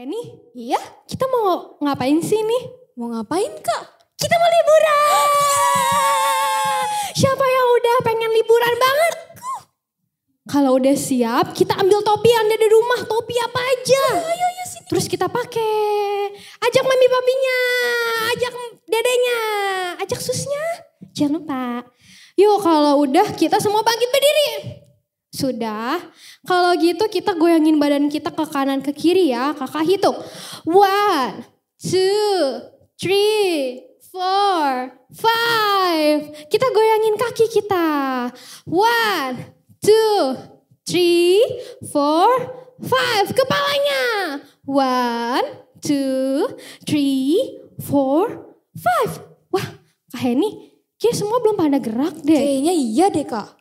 Heni, Iya? kita mau ngapain sih nih? Mau ngapain Kak? Kita mau liburan! Siapa yang udah pengen liburan banget? Kalau udah siap, kita ambil topi yang ada di rumah. Topi apa aja? Ayo sini. Terus kita pakai. Ajak mami papinya, ajak dedenya, ajak susnya. Jangan lupa. Yuk kalau udah kita semua bangkit berdiri. Sudah, kalau gitu kita goyangin badan kita ke kanan ke kiri ya. Kakak hitung. 1, 2, 3, 4, 5. Kita goyangin kaki kita. 1, 2, 3, 4, 5. Kepalanya. 1, 2, 3, 4, 5. Wah, Kak Heni, kayaknya semua belum pada gerak deh. Kayaknya iya deh Kak.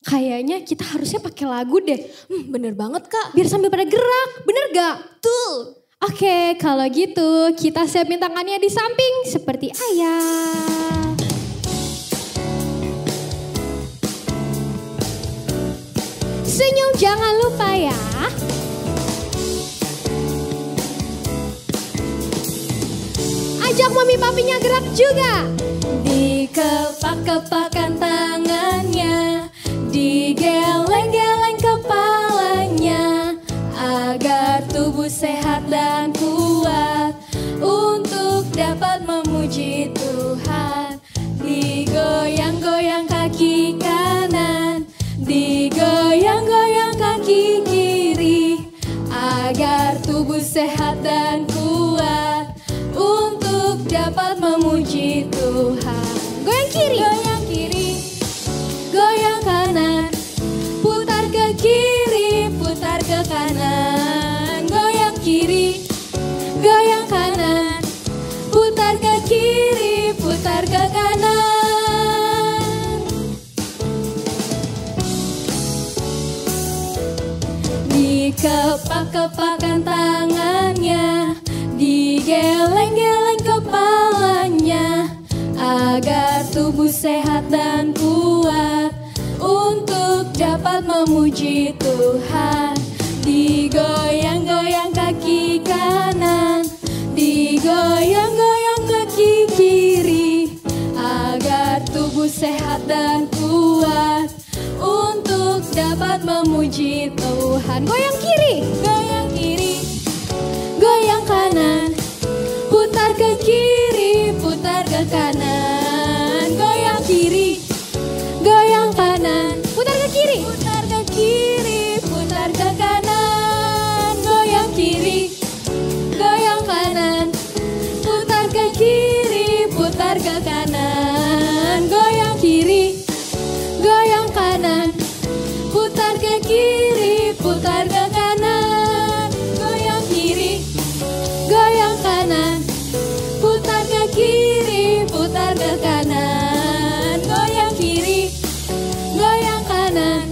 Kayaknya kita harusnya pakai lagu deh. Bener banget Kak. Biar sambil pada gerak, bener gak? Tuh. Oke, kalau gitu kita siapin tangannya di samping seperti ayah. Senyum jangan lupa ya. Ajak mami papinya gerak juga. Dikepak-kepakan tangannya, digeleng-geleng kepalanya, agar tubuh sehat dan kuat untuk dapat memuji Tuhan. Digoyang-goyang kaki kanan, digoyang-goyang kaki kiri, agar tubuh sehat dan kuat untuk dapat memuji Tuhan. Goyang kiri, goyang kiri, goyang kanan, putar ke kiri, putar ke kanan. Goyang kiri, goyang kanan, putar ke kiri, putar ke kanan. Dikepak-kepakan tangannya, digeleng-geleng kepalanya, agar tubuh sehat dan kuat untuk dapat memuji Tuhan. Digoyang-goyang kaki kanan, digoyang-goyang kaki kiri, agar tubuh sehat dan kuat untuk dapat memuji Tuhan. Goyang kiri, goyang kiri, goyang kanan, putar ke kiri, putar ke kanan. Goyang kiri, goyang kanan, putar ke kiri, putar ke kiri, putar ke kanan. Goyang kiri, goyang kanan, putar ke kiri, putar ke kanan. Goyang kiri, goyang kanan, putar ke kiri, putar ke kanan. Goyang kiri, goyang kanan, putar ke kiri, putar ke kanan. Goyang kiri, goyang kanan,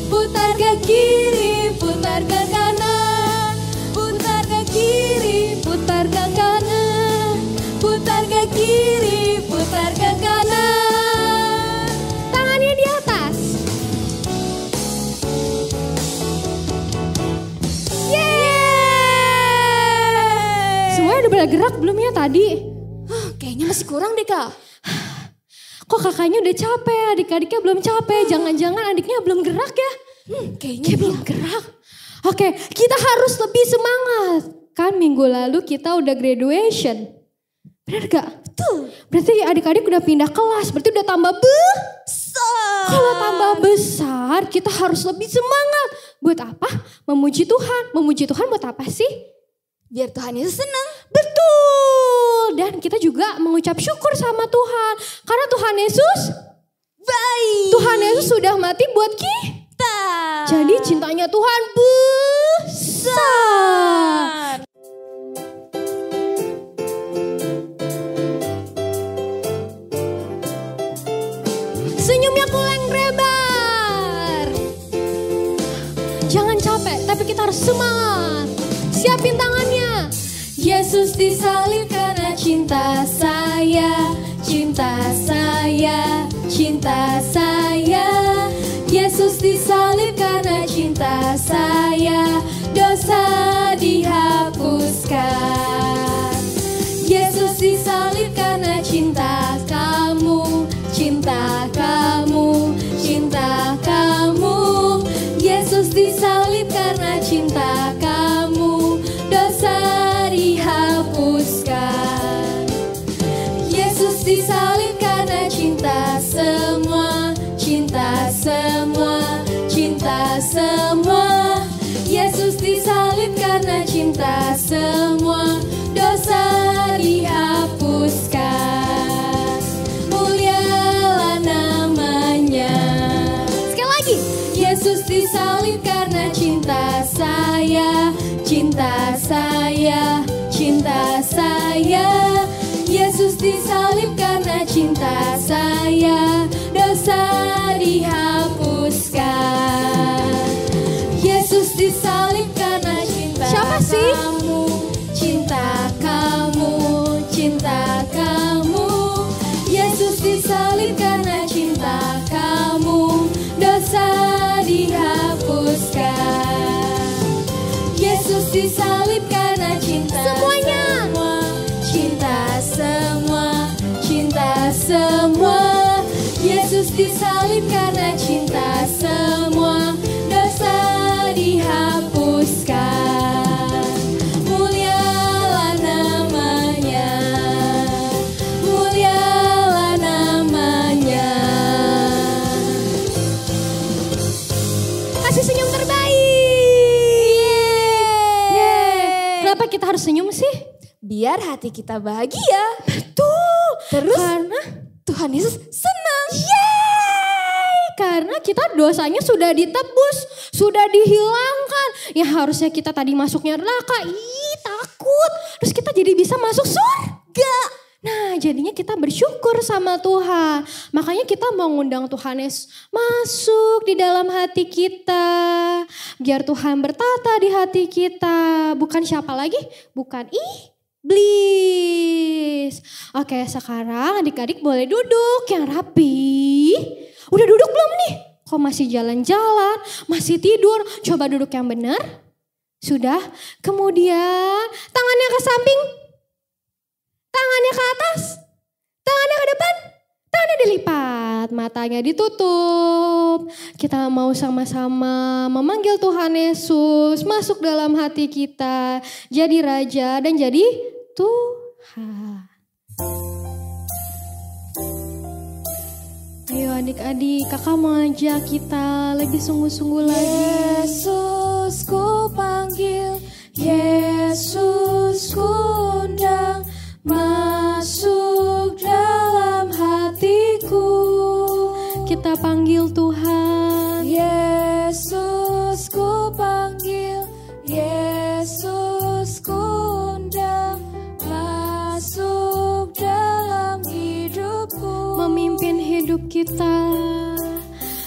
putar ke kiri, putar ke kanan. Putar ke kiri, putar ke kanan. Putar ke kiri, putar ke kanan. Tangannya di atas. Yeay! Semuanya udah pada gerak belum ya tadi? Kayaknya masih kurang deh Kak. Kok kakaknya udah capek, adik-adiknya belum capek. Jangan-jangan adiknya belum gerak ya? Kayaknya belum gerak. Oke, kita harus lebih semangat. Kan minggu lalu kita udah graduation. Bener gak? Betul. Berarti adik-adik udah pindah kelas, berarti udah tambah besar. Kalau tambah besar, kita harus lebih semangat. Buat apa? Memuji Tuhan. Memuji Tuhan buat apa sih? Biar Tuhan Yesus senang. Betul. Dan kita juga mengucap syukur sama Tuhan. Karena Tuhan Yesus baik. Tuhan Yesus sudah mati buat kita. Jadi cintanya Tuhan besar. Senyumnya kuleng lebar. Jangan capek, tapi kita harus semangat. Siapin tangannya. Yesus disalib karena cinta saya, cinta saya, cinta saya. Yesus disalib karena cinta saya, dosa dihapuskan. Yesus disalib karena cinta kamu, cinta kamu, cinta kamu. Yesus disalib karena cinta kamu, dosa dihapuskan. Yesus disalib karena cinta semua, cinta semua, cinta semua. Yesus disalib karena cinta semua, dosa dihapuskan. Mulialah namanya. Sekali lagi. Yesus disalib karena cinta saya, cinta saya, cinta saya. Yesus disalib karena cinta saya, dosa dihapuskan. Yesus disalib karena cinta kamu, cinta kamu, cinta kamu. Yesus disalib karena cinta kamu, dosa dihapuskan. Yesus disalib karena cinta semuanya, cinta semua, cinta semua. Yesus disalib karena cinta semua, dosa dihapuskan. Mulialah namanya, mulialah namanya. Kasih senyum terbaik. Yeay. Kenapa kita harus senyum sih? Biar hati kita bahagia. Betul. Terus karena Tuhan Yesus senang. yeay, karena kita dosanya sudah ditebus, sudah dihilangkan. Ya harusnya kita tadi masuknya neraka, takut. Terus kita jadi bisa masuk surga. Nah jadinya kita bersyukur sama Tuhan. Makanya kita mau ngundang Tuhan Yesus masuk di dalam hati kita. Biar Tuhan bertata di hati kita. Bukan siapa lagi? Bukan iblis. Oke, sekarang adik-adik boleh duduk yang rapi. Udah duduk belum nih? Kok masih jalan-jalan, masih tidur? Coba duduk yang benar. Sudah. Kemudian tangannya ke samping, tangannya ke atas, tangannya ke depan, tangannya dilipat, matanya ditutup. Kita mau sama-sama memanggil Tuhan Yesus masuk dalam hati kita, jadi Raja dan jadi Tuhan. Ayo adik-adik, kakak mau ajak kita lebih sungguh-sungguh lagi. Yesus ku panggil, Yesus ku undang, masuk dalam hatiku. Kita panggil Tuhan. Yesus ku panggil, Yesus ku undang, masuk dalam hidupku. Memimpin hidup kita,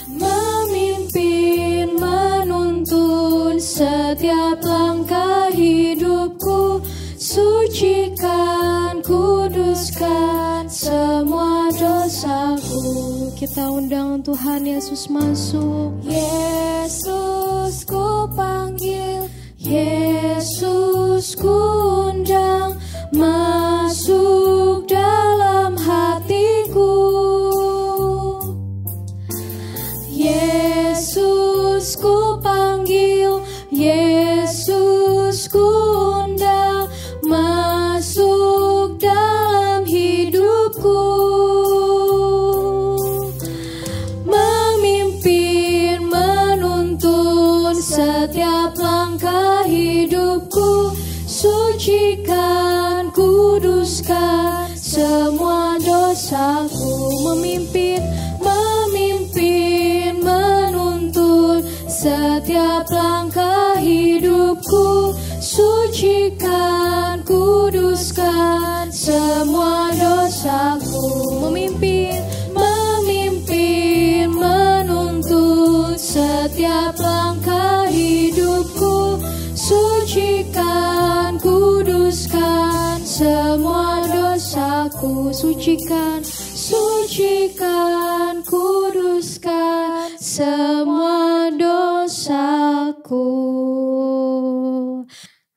memimpin, menuntun setiap langkah hidupku. Sucikan, kuduskan semua dosaku. kita undang Tuhan Yesus masuk. Yesus ku panggil, Yesus ku undang, masuk dalam hatiku. Yesus ku panggil, Yesus ku undang, masuk dalam hidupku. Memimpin, menuntun setiap langkah hidupku. Sucikan, kuduskan semua dosaku. Memimpin, menuntun setiap langkah hidupku. Sucikan, kuduskan semua dosaku. Memimpin, menuntun setiap langkah hidupku. Sucikan, kuduskan semua dosaku. Sucikan, kuduskan semua dosaku.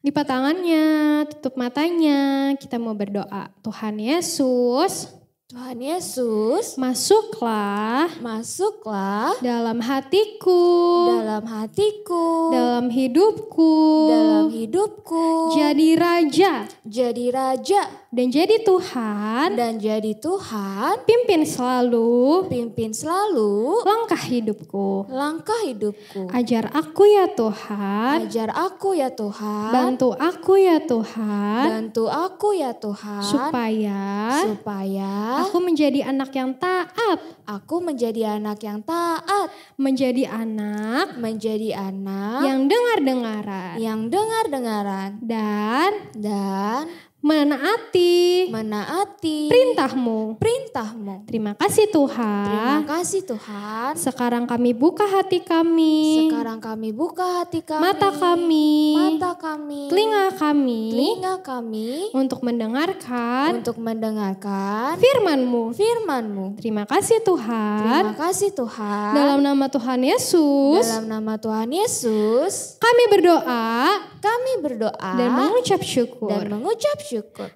Lipat tangannya, tutup matanya, kita mau berdoa. Tuhan Yesus, Tuhan Yesus, masuklah dalam hatiku, dalam hidupku, jadi raja, dan jadi Tuhan, pimpin selalu langkah hidupku. Ajar aku ya Tuhan, bantu aku ya Tuhan, supaya aku menjadi anak yang taat. Menjadi anak yang dengar-dengaran. Dan menaati perintahmu. Terima kasih Tuhan. Sekarang kami buka hati kami. Mata kami. Telinga kami. Untuk mendengarkan firman-Mu. Terima kasih Tuhan. Dalam nama Tuhan Yesus. Kami berdoa. Dan mengucap syukur.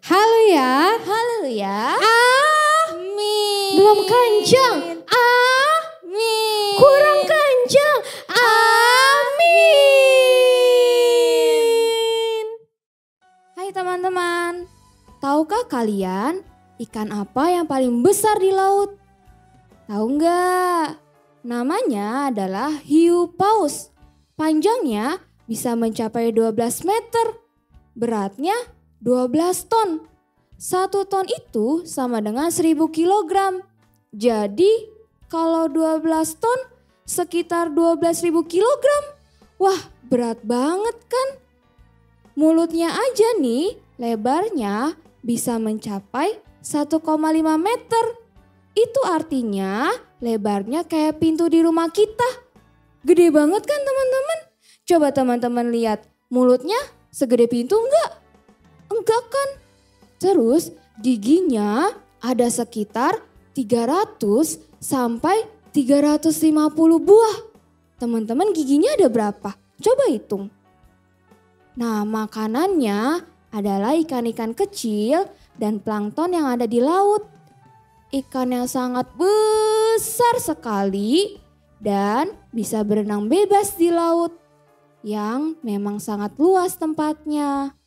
Haleluya. Amin. Belum kencang. Kurang kencang. Amin. Hai teman-teman, tahukah kalian ikan apa yang paling besar di laut? Tahu nggak? Namanya adalah hiu paus. Panjangnya bisa mencapai 12 meter. Beratnya 12 ton. 1 ton itu sama dengan 1000 kilogram. Jadi kalau 12 ton sekitar 12.000 kilogram. Wah, berat banget kan? Mulutnya aja nih lebarnya bisa mencapai 1,5 meter. Itu artinya lebarnya kayak pintu di rumah kita. Gede banget kan teman-teman? Coba teman-teman lihat, mulutnya segede pintu enggak? Enggak kan? Terus giginya ada sekitar 300 sampai 350 buah. Teman-teman giginya ada berapa? Coba hitung. Nah, makanannya adalah ikan-ikan kecil dan plankton yang ada di laut. Ikan yang sangat besar sekali dan bisa berenang bebas di laut yang memang sangat luas tempatnya.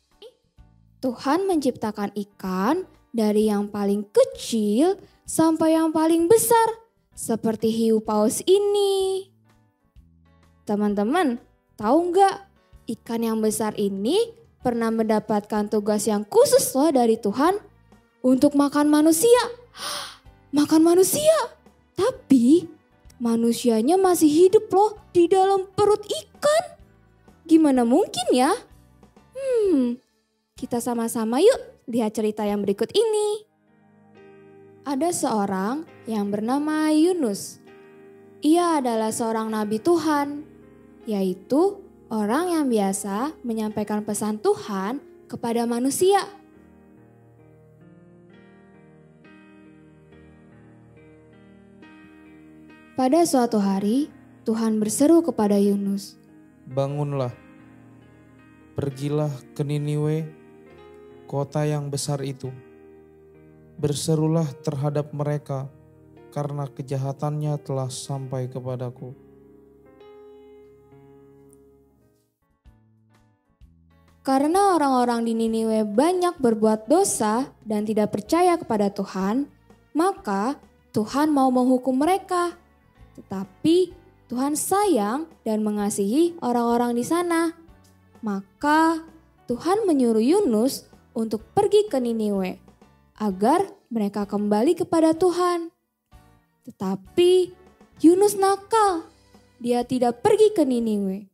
Tuhan menciptakan ikan dari yang paling kecil sampai yang paling besar seperti hiu paus ini. Teman-teman, tahu nggak ikan yang besar ini pernah mendapatkan tugas yang khusus loh dari Tuhan untuk makan manusia. Makan manusia, tapi manusianya masih hidup loh di dalam perut ikan. Gimana mungkin ya? Kita sama-sama yuk lihat cerita yang berikut ini. Ada seorang yang bernama Yunus. Ia adalah seorang nabi Tuhan, yaitu orang yang biasa menyampaikan pesan Tuhan kepada manusia. Pada suatu hari, Tuhan berseru kepada Yunus, "Bangunlah, pergilah ke Niniwe, kota yang besar itu. Berserulah terhadap mereka, karena kejahatannya telah sampai kepadaku." Karena orang-orang di Niniwe banyak berbuat dosa dan tidak percaya kepada Tuhan, maka Tuhan mau menghukum mereka. Tetapi Tuhan sayang dan mengasihi orang-orang di sana. Maka Tuhan menyuruh Yunus untuk pergi ke Niniwe agar mereka kembali kepada Tuhan. Tetapi Yunus nakal. Dia tidak pergi ke Niniwe.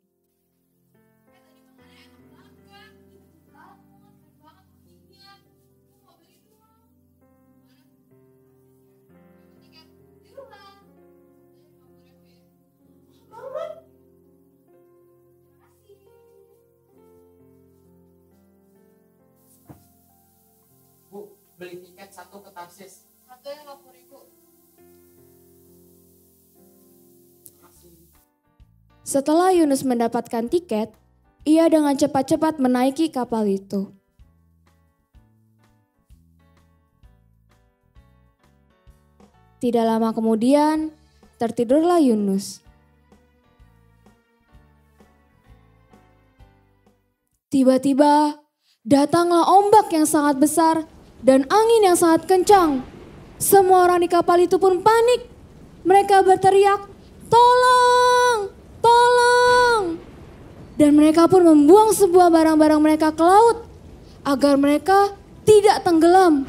Bu, beli tiket 1 ke Tarsis. 1 yang 50.000. Setelah Yunus mendapatkan tiket, ia dengan cepat-cepat menaiki kapal itu. Tidak lama kemudian, tertidurlah Yunus. Tiba-tiba, datanglah ombak yang sangat besar dan angin yang sangat kencang. Semua orang di kapal itu pun panik. Mereka berteriak, "Tolong! Tolong!" Dan mereka pun membuang sebuah barang-barang mereka ke laut agar mereka tidak tenggelam.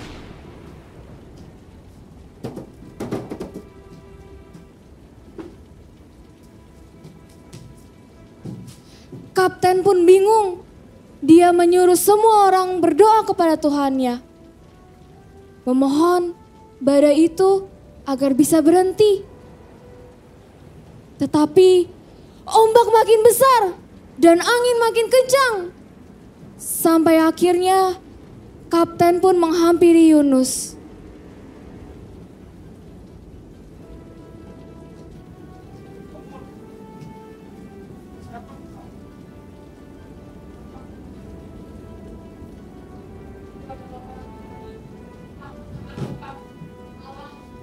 Kapten pun bingung. Dia menyuruh semua orang berdoa kepada Tuhannya, memohon badai itu agar bisa berhenti. Tetapi ombak makin besar dan angin makin kencang. Sampai akhirnya kapten pun menghampiri Yunus.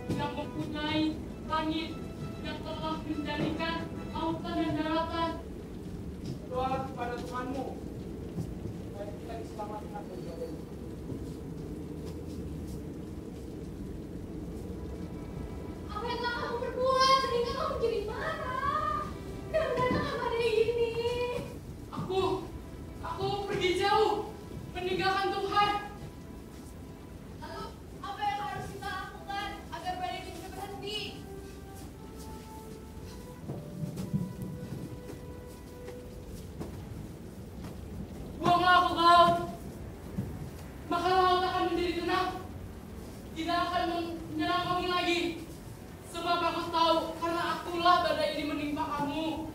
Yang mempunyai langit yang telah menjadikan lautan dan daratan. Berdoa kepada Tuhanmu supaya kita diselamatkan dari badai. Apa yang telah kamu berbuat sehingga kamu jadi marah? Dan mendatangkan badai ini. Aku pergi jauh meninggalkan Tuhan. Lalu apa yang harus kita lakukan agar badai ini bisa berhenti? Buanglah aku ke laut. Maka laut akan menjadi tenang. Tidak akan menyerang kami lagi. Sebab aku tahu karena akulah badai ini menimpa kamu.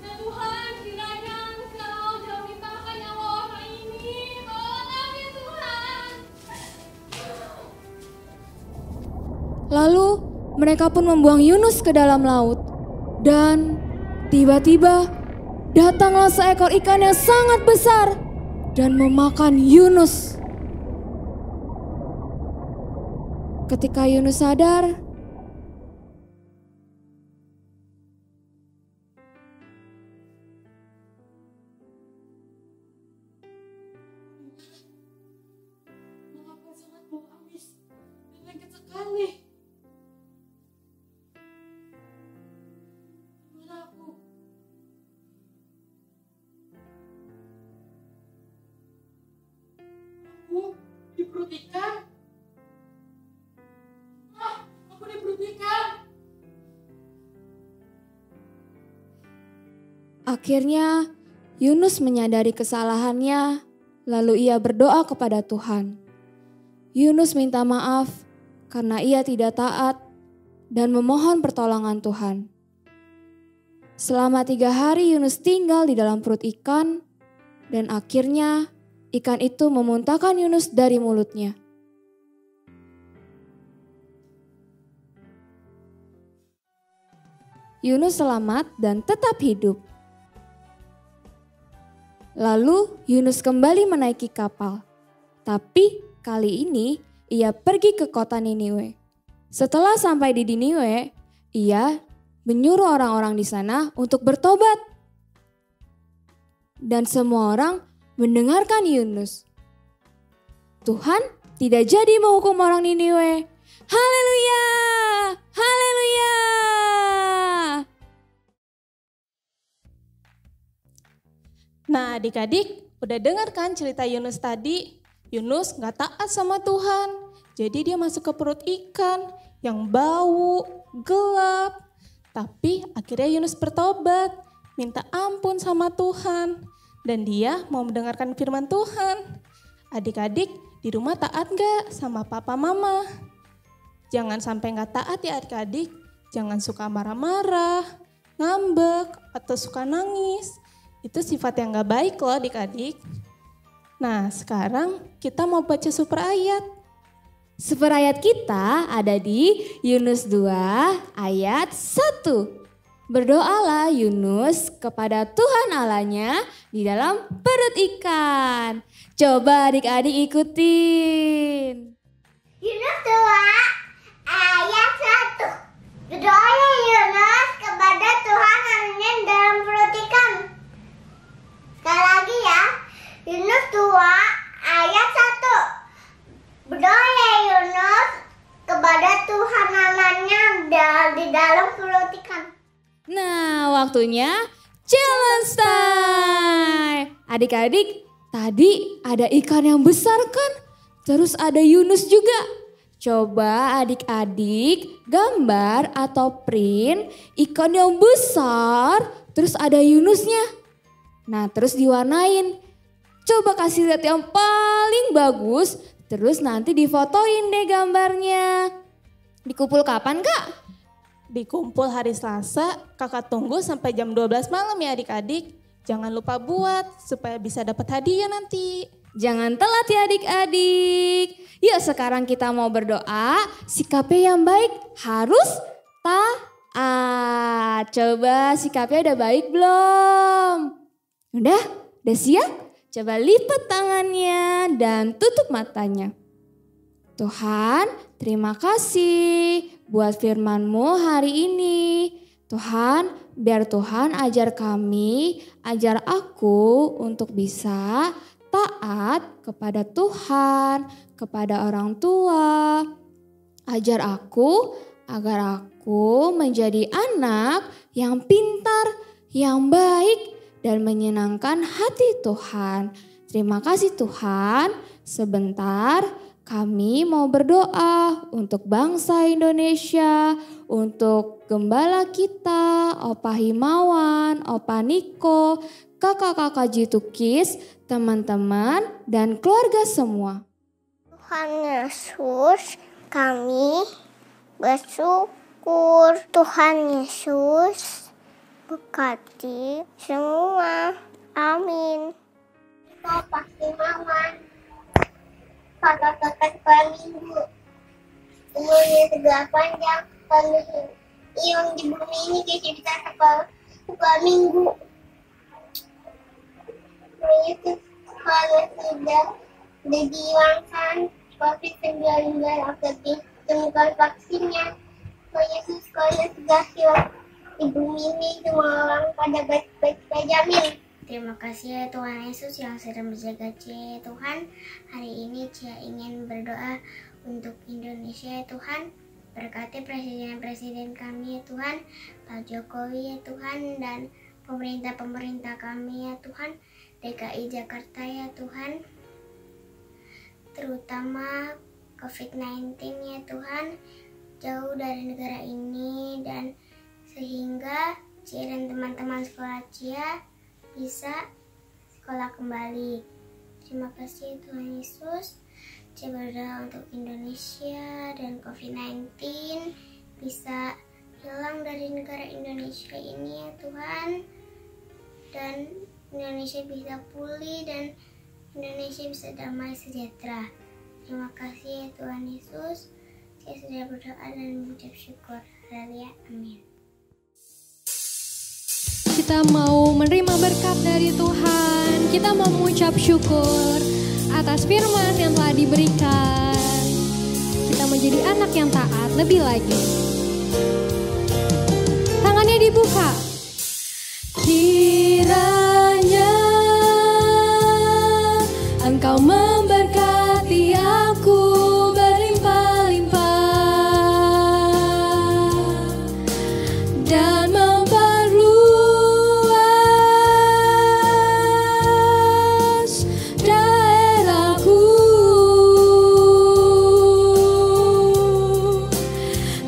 Ya Tuhan, kiranya Engkau jangan menimpakan nyawa orang ini. Tolong kami Tuhan. Lalu mereka pun membuang Yunus ke dalam laut. Dan tiba-tiba datanglah seekor ikan yang sangat besar dan memakan Yunus. Ketika Yunus sadar, Mengapa sangat bau amis dan lengket sekali? Mana aku? Aku di perut ikan? Aku di perut ikan? akhirnya Yunus menyadari kesalahannya, lalu ia berdoa kepada Tuhan. Yunus minta maaf karena ia tidak taat dan memohon pertolongan Tuhan. Selama 3 hari Yunus tinggal di dalam perut ikan dan akhirnya ikan itu memuntahkan Yunus dari mulutnya. Yunus selamat dan tetap hidup. Lalu Yunus kembali menaiki kapal. Tapi kali ini ia pergi ke kota Niniwe. Setelah sampai di Niniwe, ia menyuruh orang-orang di sana untuk bertobat. Dan semua orang mendengarkan Yunus. Tuhan tidak jadi menghukum orang Niniwe. Haleluya! Haleluya! Nah adik-adik udah dengar kan cerita Yunus tadi? Yunus gak taat sama Tuhan. Jadi dia masuk ke perut ikan yang bau, gelap. Tapi akhirnya Yunus bertobat, minta ampun sama Tuhan. Dan dia mau mendengarkan firman Tuhan. Adik-adik di rumah taat gak sama papa mama? Jangan sampai gak taat ya adik-adik. Jangan suka marah-marah, ngambek, atau suka nangis. Itu sifat yang gak baik loh adik-adik. Nah sekarang kita mau baca super ayat. Super ayat kita ada di Yunus 2 ayat 1. Berdoalah Yunus kepada Tuhan Allahnya di dalam perut ikan. Coba adik-adik ikutin. Yunus 2 ayat 1. Berdoa Yunus kepada Tuhan Allahnya dalam perut ikan. Sekali lagi ya. Yunus 2 ayat 1. Berdoa Yunus kepada Tuhan Allahnya di dalam perut ikan. Nah, waktunya challenge time. Adik-adik, tadi ada ikan yang besar kan? Terus ada Yunus juga. Coba adik-adik gambar atau print ikan yang besar, terus ada Yunusnya. Nah, terus diwarnain. Coba kasih lihat yang paling bagus, terus nanti difotoin deh gambarnya. Dikumpul kapan, Kak? Dikumpul hari Selasa, kakak tunggu sampai jam 12 malam ya adik-adik. Jangan lupa buat supaya bisa dapat hadiah nanti. Jangan telat ya adik-adik. Yuk sekarang kita mau berdoa. Sikapnya yang baik harus taat. Coba sikapnya udah baik belum? Udah siap? Coba lipat tangannya dan tutup matanya. Tuhan, terima kasih buat firman-Mu hari ini. Tuhan, biar Tuhan ajar kami, ajar aku untuk bisa taat kepada Tuhan, kepada orang tua. Ajar aku agar aku menjadi anak yang pintar, yang baik, dan menyenangkan hati Tuhan. Terima kasih Tuhan. Sebentar kami mau berdoa untuk bangsa Indonesia, untuk gembala kita, Opa Himawan, Opa Niko, kakak-kakak Jitukis, teman-teman, dan keluarga semua. Tuhan Yesus, kami bersyukur. Tuhan Yesus berkati semua. Amin. Opa Himawan, kakak-kakak sekolah minggu, umurnya segala panjang, kami yang di bumi ini bisa sekolah minggu. Yesus kalau sudah diwangkan COVID-19 atau ditemukan vaksinnya, Yesus kalau sudah hilang di bumi ini semua orang pada baik-baik saja. Amin. Terima kasih ya Tuhan Yesus yang sedang berjaga Cia. Tuhan, hari ini Cia ingin berdoa untuk Indonesia ya Tuhan. Berkati presiden-presiden kami ya Tuhan, Pak Jokowi ya Tuhan, dan pemerintah-pemerintah kami ya Tuhan, DKI Jakarta ya Tuhan, terutama COVID-19 ya Tuhan, jauh dari negara ini, dan sehingga Cia dan teman-teman sekolah Cia bisa sekolah kembali. Terima kasih Tuhan Yesus. Cia berdoa untuk Indonesia dan COVID-19 bisa hilang dari negara Indonesia ini ya Tuhan, dan Indonesia bisa pulih dan Indonesia bisa damai sejahtera. Terima kasih ya Tuhan Yesus. Saya sudah berdoa dan mengucap syukur. Haleluya. Amin. Kita mau menerima berkat dari Tuhan. Kita mau mengucap syukur atas firman yang telah diberikan. Kita menjadi anak yang taat lebih lagi. Tangannya dibuka. Kiranya Engkau memberkati aku berlimpah-limpah dan memperluas daerahku,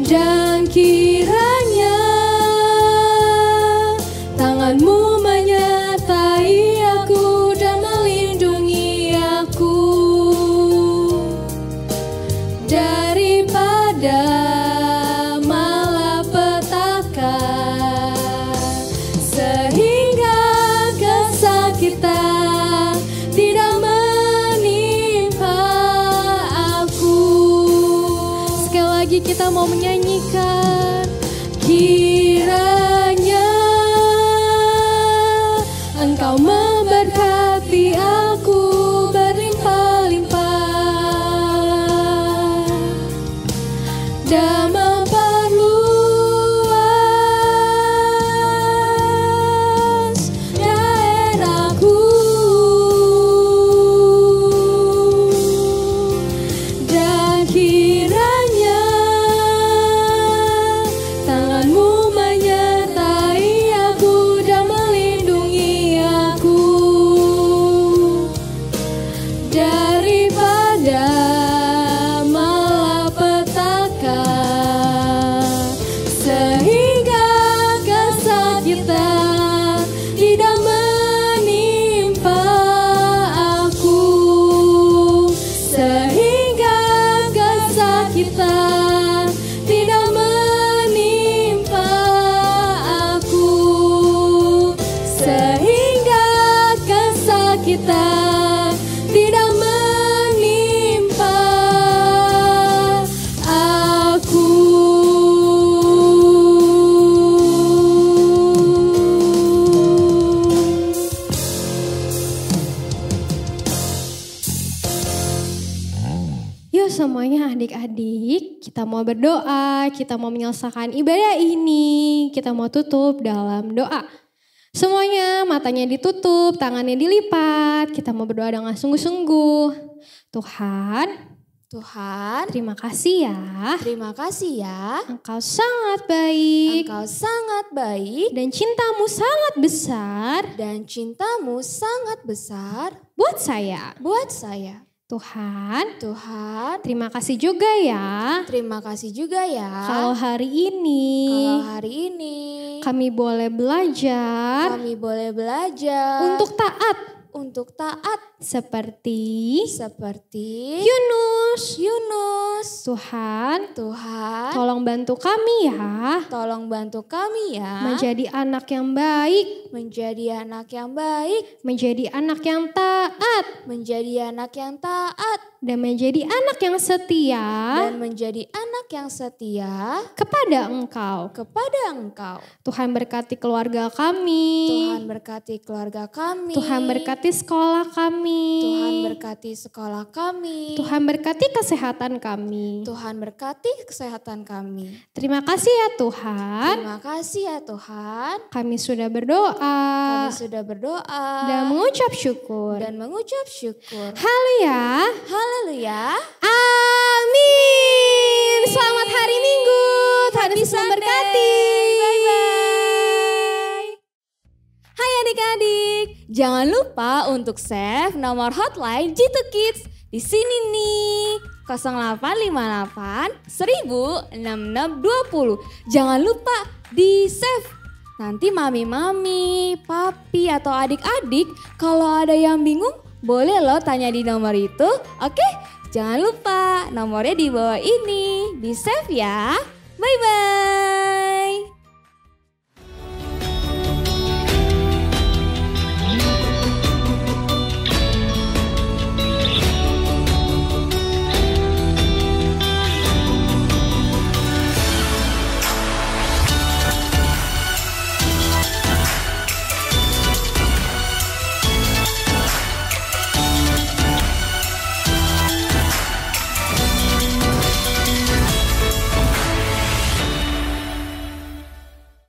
dan kiranya tangan-Mu menyertai aku dan melindungi aku daripada malapetaka, sehingga kesakitan tidak menimpa aku. Sekali lagi kita mau menyanyikan. Kiranya semuanya adik-adik, kita mau berdoa, kita mau menyelesaikan ibadah ini, kita mau tutup dalam doa. Semuanya matanya ditutup, tangannya dilipat, kita mau berdoa dengan sungguh-sungguh. Tuhan, terima kasih ya. Terima kasih ya. Engkau sangat baik. Engkau sangat baik. Dan cintamu sangat besar. Dan cintamu sangat besar. Buat saya. Tuhan, terima kasih juga ya. Terima kasih juga ya. Kalau hari ini kami boleh belajar untuk taat seperti Yunus. Tuhan, tolong bantu kami ya. Menjadi anak yang baik. Menjadi anak yang taat. Dan menjadi anak yang setia. Kepada Engkau. Tuhan berkati keluarga kami. Tuhan berkati sekolah kami. Tuhan berkati kesehatan kami. Terima kasih ya Tuhan. Kami sudah berdoa. Dan mengucap syukur. Haleluya. Amin. Selamat hari Minggu. Tuhan Yesus memberkati. Bye-bye. Hai adik-adik, jangan lupa untuk save nomor hotline G2 Kids. Di sini nih, 0858 106620. Jangan lupa di save. Nanti mami-mami, papi atau adik-adik kalau ada yang bingung boleh loh tanya di nomor itu. Oke, jangan lupa nomornya di bawah ini. Di save ya. Bye-bye.